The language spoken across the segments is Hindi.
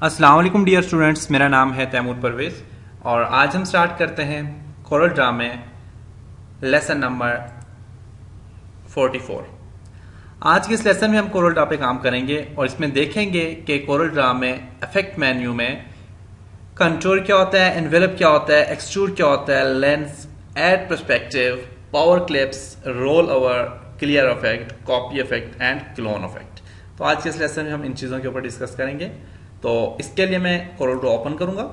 अस्सलाम वालेकुम डियर स्टूडेंट्स, मेरा नाम है तैमूर परवेज और आज हम स्टार्ट करते हैं कोरल ड्रा में लेसन नंबर 44। आज के इस लेसन में हम कोरल ड्रा पे काम करेंगे और इसमें देखेंगे कि कोरल ड्रा में इफेक्ट मेन्यू में कंटूर क्या होता है, एनवेलप क्या होता है, एक्सट्रूड क्या होता है, lens, add perspective, power clips, roll over, clear effect, copy effect and clone effect. तो आज के इस लेसन में हम इन चीज़ों के ऊपर डिस्कस करेंगे। तो इसके लिए मैं कोरल ड्रा ओपन करूंगा,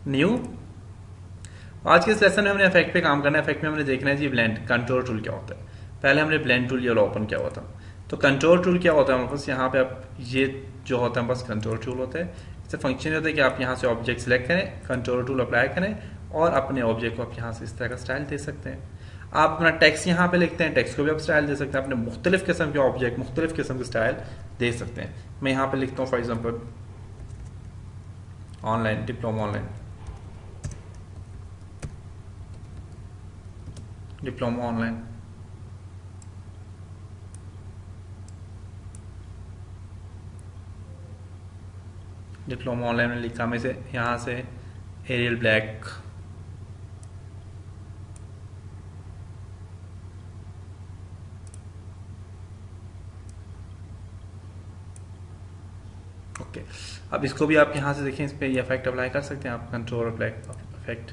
न्यू। आज के इस लेसन में हमने इफेक्ट पे काम करना है। इफेक्ट में हमने देखना है जी ब्लेंड कंट्रोल टूल क्या होता है। पहले हमने ब्लेंड टूल ये ओपन किया हुआ था। तो कंट्रोल टूल क्या होता है हमारे पास, यहाँ पे आप ये जो होता है बस कंट्रोल टूल होता है। इससे फंक्शन होता है कि आप यहाँ से ऑब्जेक्ट सिलेक्ट करें, कंट्रोल टूल अप्लाई करें और अपने ऑब्जेक्ट को आप यहाँ से इस तरह का स्टाइल दे सकते हैं। आप अपना टेक्स्ट यहाँ पे लिखते हैं, टेक्स्ट को भी आप स्टाइल दे सकते हैं। अपने मुख्तलिफ किस्म के ऑब्जेक्ट मुख्तलिफ किस्म के स्टाइल दे सकते हैं। मैं यहाँ पे लिखता हूँ for example online diploma, online diploma online. Diploma online में लिखा मैं से यहाँ से एरियल ब्लैक, ओके। अब इसको भी आप यहाँ से देखें, इस पर ये इफेक्ट अप्लाई कर सकते हैं आप। कंट्रोल ब्लैक इफेक्ट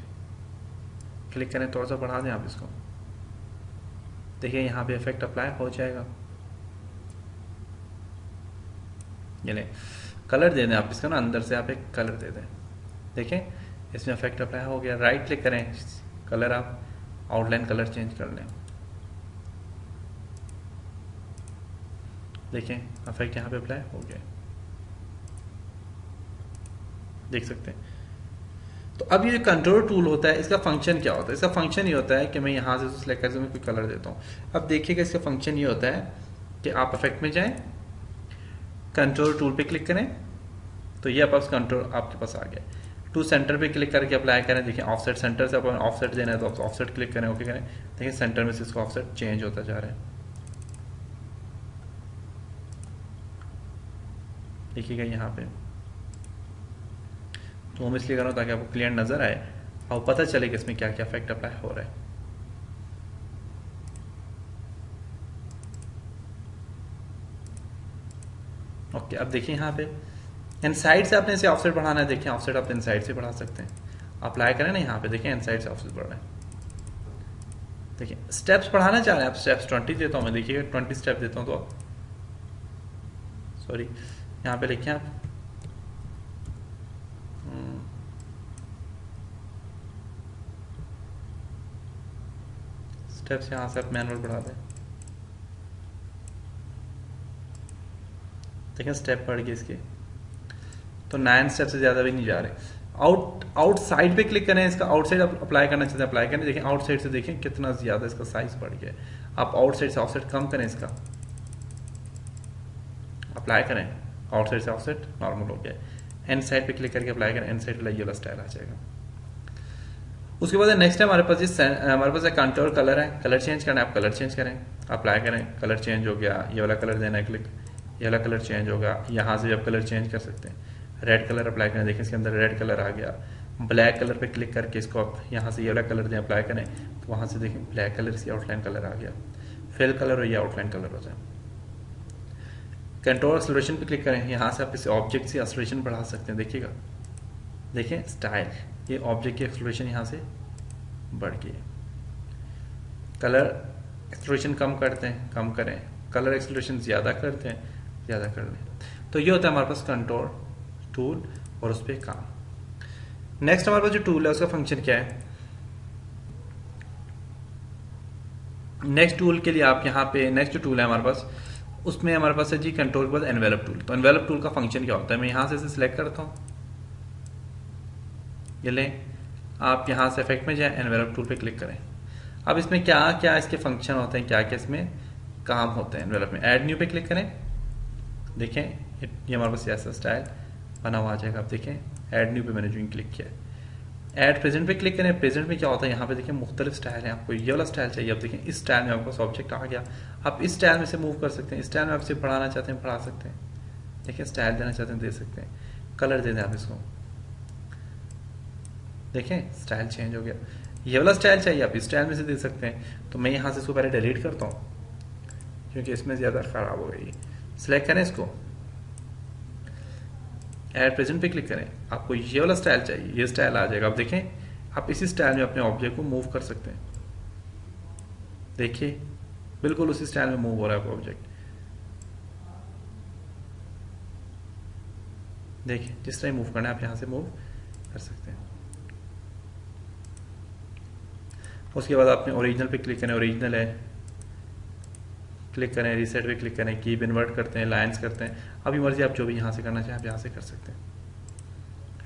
क्लिक करें, थोड़ा सा बढ़ा दें आप इसको, देखिए यहाँ पे इफेक्ट अप्लाई हो जाएगा। ये नहीं, कलर दे दें आप इसका ना, अंदर से आप एक कलर दे दें। देखें इसमें इफेक्ट अप्लाई हो गया। राइट क्लिक करें, कलर आप आउटलाइन कलर चेंज कर लें। देखें इफेक्ट यहाँ पे अप्लाई हो गया, देख सकते हैं। तो अब ये कंट्रोल टूल होता है, इसका फंक्शन क्या होता है? इसका फंक्शन ये होता है कि मैं यहाँ से सिलेक्ट करके मैं कोई कलर देता हूँ। अब देखिएगा इसका फंक्शन ये होता है कि आप इफेक्ट में जाएं, कंट्रोल टूल पे क्लिक करें, तो ये पास कंट्रोल आपके पास आ गया। टू सेंटर पे क्लिक करके अप्लाई करें। देखिए ऑफसेट, सेंटर से अपन ऑफसेट देना है तो ऑफसेट क्लिक करें, ओके करें। देखिए सेंटर में से इसका ऑफसेट चेंज होता जा रहा है, देखिएगा यहाँ पे। तो हम इसलिए कर रहा हूँ ताकि आपको क्लियर नजर आए और पता चले कि इसमें क्या क्या इफेक्ट अप्लाई हो रहा है। ओके, अब देखिए यहाँ पे इनसाइड से आपने इसे ऑफसेट बढ़ाना है। देखिए ऑफसेट आप इनसाइड से बढ़ा सकते हैं, अप्लाई करें ना, यहाँ पे देखिए इनसाइड से ऑफसेट बढ़ रहा है। देखिए स्टेप्स बढ़ाना चाह रहे हैं आप, स्टेप्स 20 देता हूँ मैं, देखिएगा 20 स्टेप देता हूँ तो सॉरी यहाँ पे लिखें आप स्टेप्स, यहाँ से आप मैनुअल बढ़ा दें। देखिए स्टेप बढ़ गए इसके, तो 9 स्टेप से ज्यादा भी नहीं जा रहे। आउटसाइड पे क्लिक करें, इसका आउटसाइड आप अप्लाई करना चाहते हैं, अप्लाई करें। देखिए आउटसाइड से देखें कितना ज्यादा इसका साइज बढ़ गया है। आप आउटसाइड से ऑफसेट कम करें, इसका अप्लाई करें, आउटसाइड से ऑफसेट नॉर्मल हो गया। एंड साइड पे क्लिक करके अप्लाई करें, एंड साइड वाला ये वाला स्टाइल आ जाएगा। उसके बाद नेक्स्ट है हमारे पास हमारे पास कंट्रोल कलर है, कलर चेंज करना है, आप कलर चेंज करें, अप्लाई करें, कलर चेंज हो गया। ये वाला कलर देना है क्लिक, ये वाला कलर चेंज होगा। यहाँ से भी आप कलर चेंज कर सकते हैं। रेड कलर अप्लाई करें, देखिए इसके अंदर रेड कलर आ गया। ब्लैक कलर पे क्लिक करके इसको आप यहाँ से ये वाला कलर दें, अप्लाई करें, तो वहाँ से देखिए ब्लैक कलर इसकी आउटलाइन कलर आ गया। फिल कलर और ये आउटलाइन कलर हो जाए। कंट्रोल एक्सलरेशन पे क्लिक करें, यहाँ से आप इस ऑब्जेक्ट से एक्सलरेशन बढ़ा सकते हैं। देखिएगा, देखिए स्टाइल, ये ऑब्जेक्ट की एक्सलरेशन यहाँ से बढ़ गई है। कलर एक्सलरेशन कम करते हैं, कम करें। कलर एक्सलरेशन ज़्यादा करते हैं, ज़्यादा कर लें। तो ये होता है हमारे पास कंट्रोल टूल और उस पर काम। नेक्स्ट हमारे पास जो टूल है उसका फंक्शन क्या है? नेक्स्ट टूल के लिए आप यहाँ पे नेक्स्ट जो टूल है हमारे पास, उसमें हमारे पास है जी कंट्रोल के बाद एनवेलप टूल। तो एनवेलप टूल का फंक्शन क्या होता है? मैं यहाँ से इसे सिलेक्ट करता हूँ, ये लें, आप यहाँ से इफेक्ट में जाए, एनवेलप टूल पे क्लिक करें। अब इसमें क्या क्या इसके फंक्शन होते हैं, क्या क्या इसमें काम होते हैं एनवेलप में। ऐड न्यू पे क्लिक करें, देखें ये हमारे पास ऐसा स्टाइल बना हुआ आ जाएगा। आप देखें ऐड न्यू पे मैंने जो क्लिक किया, ऐड प्रेजेंट पे क्लिक करें। प्रेजेंट में क्या होता है, यहाँ पे देखिए मुख्तलिफ स्टाइल है। आपको ये वाला स्टाइल चाहिए, अब देखें इस स्टाइल में आपके पास ऑब्जेक्ट आ गया, आप इस स्टाइल में से मूव कर सकते हैं। इस स्टाइल में आप इसे बढ़ाना चाहते हैं, बढ़ा सकते हैं। देखिए स्टाइल देना चाहते हैं दे सकते हैं, कलर दे दें आप इसको, देखें स्टाइल चेंज हो गया। ये वाला स्टाइल चाहिए आप इस स्टाइल में से दे सकते हैं। तो मैं यहाँ से इसको पहले डिलीट करता हूँ क्योंकि इसमें ज़्यादा ख़राब हो गई। सिलेक्ट करें इसको, ऐड प्रेजेंट पे क्लिक करें, आपको ये वाला स्टाइल चाहिए, ये स्टाइल आ जाएगा। आप देखें आप इसी स्टाइल में अपने ऑब्जेक्ट को मूव कर सकते हैं। देखिए बिल्कुल उसी स्टाइल में मूव हो रहा है आपका ऑब्जेक्ट। देखिए जिस तरह मूव करना है आप यहाँ से मूव कर सकते हैं। उसके बाद आपने ओरिजिनल पे क्लिक करें, ओरिजिनल है क्लिक करें, रीसेट पे क्लिक करें, कीप इन्वर्ट करते हैं, लाइन्स करते हैं, अभी मर्जी आप जो भी यहाँ से करना चाहें आप यहाँ से कर सकते हैं।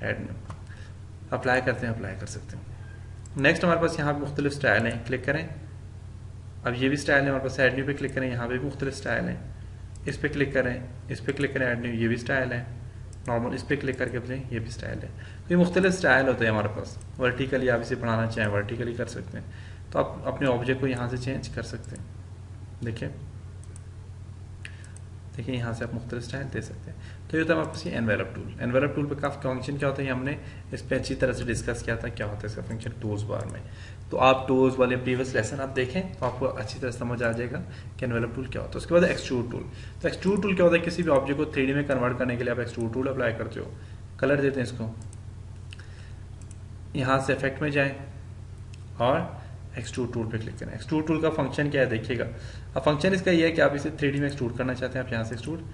ऐड न्यू अप्लाई करते हैं, अप्लाई कर सकते हैं। नेक्स्ट हमारे पास यहाँ पे मुख्तलिफ स्टाइल हैं, क्लिक करें। अब ये भी स्टाइल है हमारे पास, ऐड न्यू पे क्लिक करें, यहाँ पे भी मुख्तलिफ स्टाइल हैं, इस पर क्लिक करें, इस पर क्लिक करें, ऐड न्यू, ये भी स्टाइल है नॉर्मल, इस पर क्लिक करके अपने ये भी स्टाइल है। तो ये मुख्तलिफ स्टाइल होते हैं हमारे पास। वर्टिकली आप इसे बढ़ाना चाहें वर्टिकली कर सकते हैं, तो आप अपने ऑब्जेक्ट को यहाँ से चेंज कर सकते हैं। देखिए देखिए यहाँ से आप मुख्तलिफ स्टाइल दे सकते हैं। तो ये होता है हमारे पास ये एनवेलप टूल। एनवेलप टूल पे काफ़ी फंक्शन क्या होता है, हमने इस पर अच्छी तरह से डिस्कस किया था क्या होता है इसका फंक्शन टूल्स बार में। तो आप टूल्स वाले प्रीवियस लेसन आप देखें तो आपको अच्छी तरह समझ आ जाएगा कि एनवेलप टूल क्या होता है। उसके बाद एक्सट्रूड टूल। तो एक्सट्रूड टूल क्या होता है, किसी भी ऑब्जेक्ट को 3D में कन्वर्ट करने के लिए आप एक्सट्रूड टूल अप्लाई करते हो। कलर देते हैं इसको, यहाँ से इफेक्ट में जाएं और एक्सट्रूड टूल पे क्लिक करें। एक्सट्रूड टूल का फंक्शन क्या है देखिएगा। अब फंक्शन इसका ये है कि आप इसे 3D में एक्सट्रूड करना चाहते हैं, आप यहाँ से एक्सट्रूड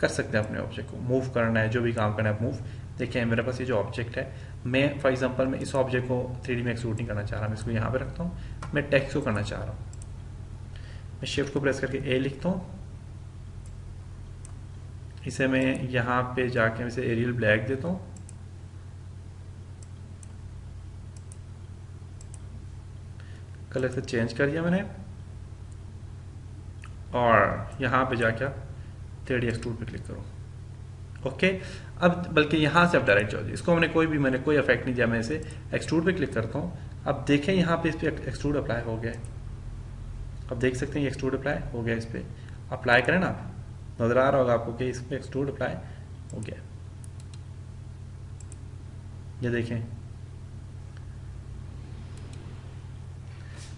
कर सकते हैं अपने ऑब्जेक्ट को। मूव करना है, जो भी काम करना है आप मूव। देखिए मेरे पास ये जो ऑब्जेक्ट है, मैं फॉर एग्जांपल मैं इस ऑब्जेक्ट को 3D में एक्सट्रूड नहीं करना चाह रहा, मैं इसको यहाँ पे रखता हूँ, मैं टेक्स्ट को करना चाह रहा हूँ। मैं शिफ्ट को प्रेस करके ए लिखता हूँ, इसे मैं यहाँ पे जाके इसे एरियल ब्लैक देता हूँ, कलर से चेंज कर दिया मैंने, और यहाँ पे जाके 3D एक्सट्रूड पे क्लिक करो। ओके, अब बल्कि यहाँ से आप डायरेक्ट जाओ, इसको मैंने कोई इफेक्ट नहीं दिया, मैं इसे एक्सट्रूड पे क्लिक करता हूँ। अब देखें यहाँ पे इस पे एक्सट्रूड अप्लाई हो गया। अब देख सकते हैं एक्सट्रूड अप्लाई हो गया, इस पे अप्लाई करें ना, आप नजर आ रहा होगा आपको कि इस पे एक्सट्रूड अप्लाई हो गया। ये देखें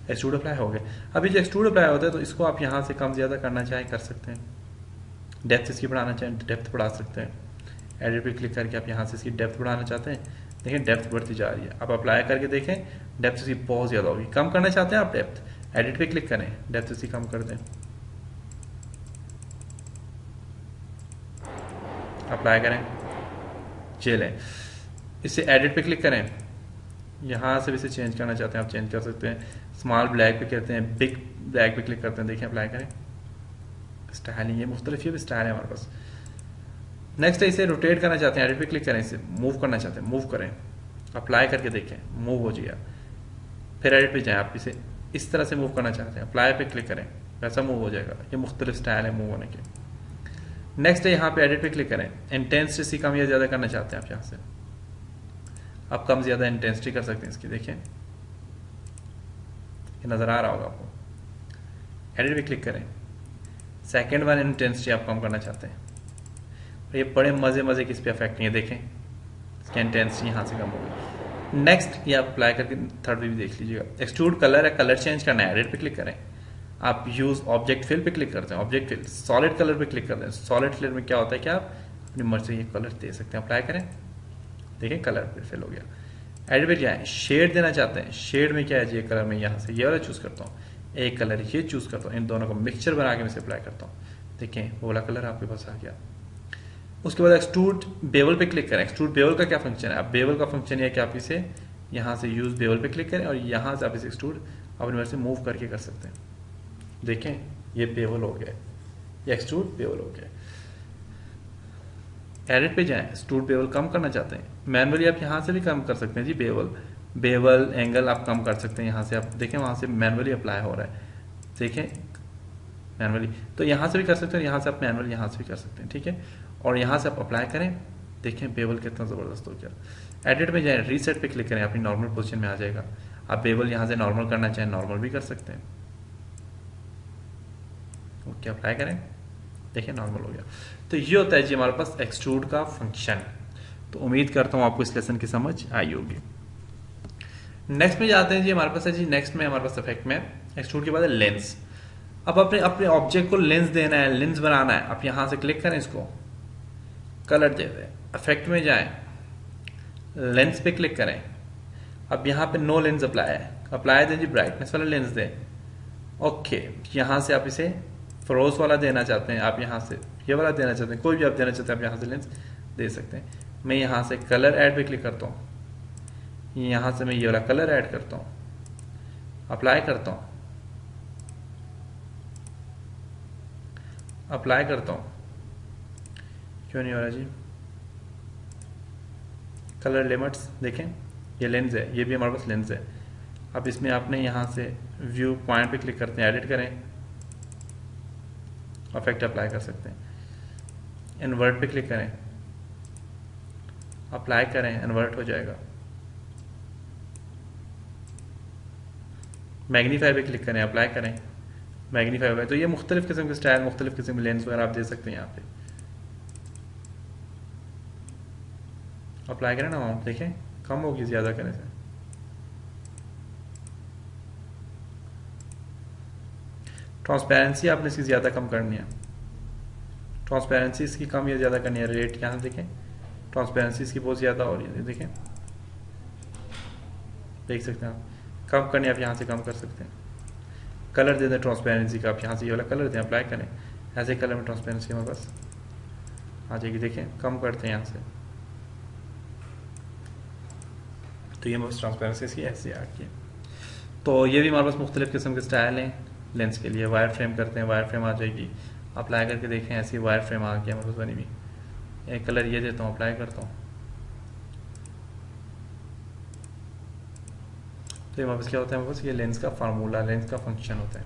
एक्सट्रूड अप्लाई हो गया। अभी जो एक्सट्रूड अप्लाई होता है तो इसको आप यहाँ से कम ज़्यादा करना चाहें कर सकते हैं, डेप्थ इसकी बढ़ाना चाहें डेप्थ बढ़ा सकते हैं। एडिट पे क्लिक करके आप यहाँ से इसकी डेप्थ बढ़ाना चाहते हैं, देखें डेप्थ बढ़ती जा रही है। आप अप्लाई करके देखें डेप्थ इसकी बहुत ज़्यादा होगी। कम करना चाहते हैं आप डेप्थ, एडिट पे क्लिक करें, डेप्थ इसकी कम कर दें, अप्लाई करें, चलें। इससे एडिट पे क्लिक करें, यहाँ से भी इसे चेंज करना चाहते हैं आप चेंज कर सकते हैं। स्मॉल ब्लैक पे कहते हैं, बिग ब्लैक पे क्लिक करते हैं, देखिए अप्लाई करें। स्टाइलिंग ये मुख्तलिफ ये स्टाइल है हमारे पास। नेक्स्ट है इसे रोटेट करना चाहते हैं, एडिट पे क्लिक करें, इसे मूव करना चाहते हैं मूव करें, अप्लाई करके देखें मूव हो जाएगा। फिर एडिट पे जाएं, आप इसे इस तरह से मूव करना चाहते हैं, अप्लाई पे क्लिक करें, वैसा मूव हो जाएगा। ये मुख्तलिफ स्टाइल है मूव होने के। नेक्स्ट है यहाँ पे एडिट पे क्लिक करें, इंटेंसिटी कम या ज़्यादा करना चाहते हैं आप यहाँ से, आप कम ज़्यादा इंटेंसिटी कर सकते हैं इसकी, देखें ये नज़र आ रहा होगा आपको। एडिट पे क्लिक करें, सेकेंड वन इंटेंसिटी आप कम करना चाहते हैं, और ये बड़े मज़े की इस पर इफेक्ट नहीं है, देखें इसकी इंटेंसिटी यहाँ से कम हो गई। नेक्स्ट ये आप अप्लाई करके थर्ड भी देख लीजिएगा। एक्सट्रूड कलर है, कलर चेंज करना है, एडिट पे क्लिक करें, आप यूज ऑब्जेक्ट फिल पे क्लिक करते हैं, ऑब्जेक्ट फिल सॉलिड कलर पे क्लिक करते हैं। सॉलिड कलर में क्या होता है कि आप अपनी मर्जी से ये कलर दे सकते हैं, अप्लाई करें, देखिए कलर पे फिल हो गया। एडिट पे जाएं, शेड देना चाहते हैं, शेड में क्या है ये कलर में यहाँ से ये वाला चूज करता हूँ, एक कलर ये चूज करता हूँ, इन दोनों को मिक्सचर बना के मैं इसे अप्लाई करता हूँ, देखें वो वाला कलर आपके पास आ गया। उसके बाद एक्सट्रूड बेवल पे क्लिक करें। एक्सट्रूड बेवल का क्या फंक्शन है, आप बेवल का फंक्शन है कि आप इसे यहाँ से यूज बेवल पे क्लिक करें और यहाँ से आप इसे एक्सट्रूड अपनी वजह से मूव करके कर सकते हैं। देखें ये बेवल हो गया, ये एक्सट्रूड बेवल हो गया। एडिट पे जाएं, एक्सट्रूड बेवल कम करना चाहते हैं, मैनुअली आप यहाँ से भी कम कर सकते हैं जी। बेवल एंगल आप कम कर सकते हैं, यहाँ से आप देखें वहाँ से मैनुअली अप्लाई हो रहा है, देखें मैनुअली, तो यहाँ से भी कर सकते हैं, यहाँ से आप मैनुअल यहाँ से भी कर सकते हैं, ठीक है। और यहाँ से आप अप्लाई करें, देखें बेवल कितना ज़बरदस्त हो गया। एडिट में जाएं, रीसेट पे क्लिक करें, अपनी नॉर्मल पोजीशन में आ जाएगा। आप बेवल यहाँ से नॉर्मल करना चाहें नॉर्मल भी कर सकते हैं, ओके अप्लाई करें, देखिए नॉर्मल हो गया। तो ये होता है जी हमारे पास एक्सट्रूड का फंक्शन। तो उम्मीद करता हूं आपको इस लेसन की समझ आई होगी। नेक्स्ट में जाते हैं जी, हमारे पास है जी, नेक्स्ट में हमारे पास इफेक्ट में एक्सट्रूड के बाद है लेंस। अब अपने अपने ऑब्जेक्ट को लेंस देना है, लेंस बनाना है। आप यहां से क्लिक करें, इसको कलर दे दें, इफेक्ट में जाएं, लेंस पे क्लिक करें। अब यहाँ पे नो लेंस अप्लाई है, अप्लाई दें जी ब्राइटनेस वाला लेंस दें। ओके, यहाँ से आप इसे फ्रोज वाला देना चाहते हैं, आप यहाँ से ये वाला देना चाहते हैं, कोई भी आप देना चाहते हैं, आप यहाँ से लेंस दे सकते हैं। मैं यहाँ से कलर ऐड पे क्लिक करता हूँ, यहाँ से मैं ये वाला कलर ऐड करता हूँ, अप्लाई करता हूँ, अप्लाई करता हूँ। क्यों नहीं हो रहा जी? कलर लिमिट्स देखें, ये लेंस है, ये भी हमारे पास लेंस है। अब इसमें आपने यहाँ से व्यू पॉइंट पे क्लिक करते हैं, एडिट करें, इफेक्ट अप्लाई कर सकते हैं। इन्वर्ट पे क्लिक करें, अप्लाई करें, इन्वर्ट हो जाएगा। मैग्नीफाई पे क्लिक करें, अप्लाई करें, मैग्नीफाई हो गया। तो ये मुख्तलिफ किस्म के स्टाइल, मुख्तलिफ किस्म के लेंस वगैरह आप दे सकते हैं। यहाँ पे अप्लाई करें ना, अमाउंट देखें कम होगी ज़्यादा करने से। ट्रांसपेरेंसी आपने इसकी ज़्यादा कम करनी है, ट्रांसपेरेंसी इसकी कम या ज़्यादा करनी है। रेट यहाँ देखें, ट्रांसपेरेंसी इसकी बहुत ज़्यादा हो रही है, देखें, देख सकते हैं आप। कम करनी है, आप यहाँ से कम कर सकते हैं। कलर दे दें ट्रांसपेरेंसी का, आप यहाँ से ये वाला कलर दें, अप्लाई करें, ऐसे कलर में ट्रांसपेरेंसी हमारे पास आ जाएगी। देखें, कम करते हैं यहाँ से, तो ये बस ट्रांसपेरेंसी इसकी ऐसे आ गई। तो ये भी हमारे पास मुख्तलिफ किस्म के स्टाइल हैं लेंस के लिए। वायर फ्रेम करते हैं, वायर फ्रेम आ जाएगी, अप्लाई करके देखें, ऐसी वायर फ्रेम आ गया हमारे पास बनी हुई। एक कलर ये देता हूँ, अप्लाई करता हूँ, तो ये हमारे पास क्या होता है, हमारे पास ये लेंस का फार्मूला, लेंस का फंक्शन होता है।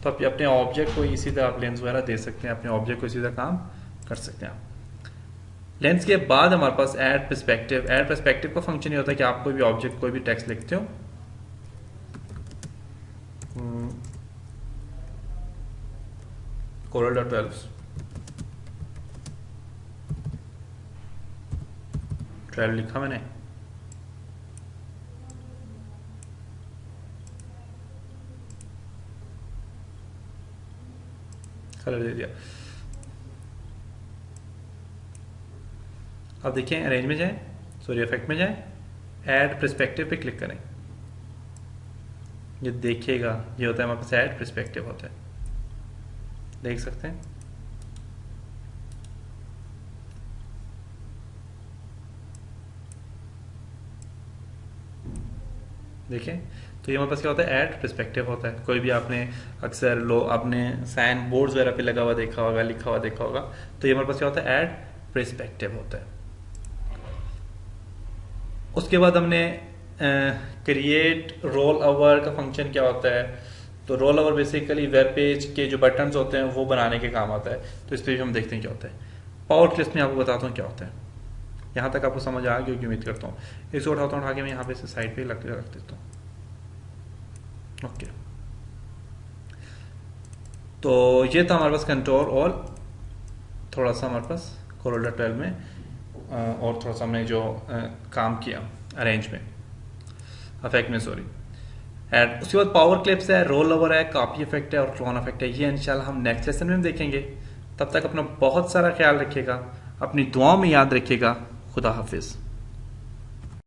तो आप अपने ऑब्जेक्ट को इसी तरह आप लेंस वगैरह दे सकते हैं, अपने ऑब्जेक्ट को इसी तरह काम कर सकते हैं आप। लेंस के बाद हमारे पास ऐड पर्सपेक्टिव। ऐड पर्सपेक्टिव का फंक्शन ये होता है कि आप कोई भी ऑब्जेक्ट, कोई भी टेक्स्ट लिखते हो, Corel.12 12 लिखा मैंने, कलर दे दिया। अब देखिए, अरेंज में जाए, सॉरी इफेक्ट में जाए, ऐड पर्सपेक्टिव पे क्लिक करें। ये देखिएगा, ये होता है हमारे पास ऐड पर्सपेक्टिव होता है, देख सकते हैं। देखें, तो ये हमारे पास क्या होता है, ऐड पर्सपेक्टिव होता है। कोई भी आपने अक्सर आपने साइन बोर्ड्स वगैरह पे लगा हुआ देखा होगा, लिखा हुआ देखा होगा, तो ये हमारे पास क्या होता है, ऐड पर्सपेक्टिव होता है। उसके बाद हमने क्रिएट रोल ओवर का फंक्शन क्या होता है। तो roll over basically web page के जो बटन्स होते हैं वो बनाने के काम आता है। तो इस पर भी हम देखते हैं क्या होता है। पावर क्लिप्स में आपको बताता हूँ क्या होता है। यहाँ तक आपको समझ आ गई, उम्मीद करता हूँ। इसको उठाता हूँ, उठा के मैं यहाँ पे साइड पे रख देता हूँ। ओके, तो ये था हमारे पास कंट्रोल, और थोड़ा सा हमारे पास Corel.12 में और थोड़ा सा हमने जो काम किया अरेंज में, इफेक्ट में, सॉरी एड। उसके बाद पावर क्लिप्स है, रोल ओवर है, कॉपी इफेक्ट है और क्लोन इफेक्ट है। ये इंशाल्लाह हम नेक्स्ट लेसन में देखेंगे। तब तक अपना बहुत सारा ख्याल रखिएगा, अपनी दुआओं में याद रखिएगा। खुदा हाफिज।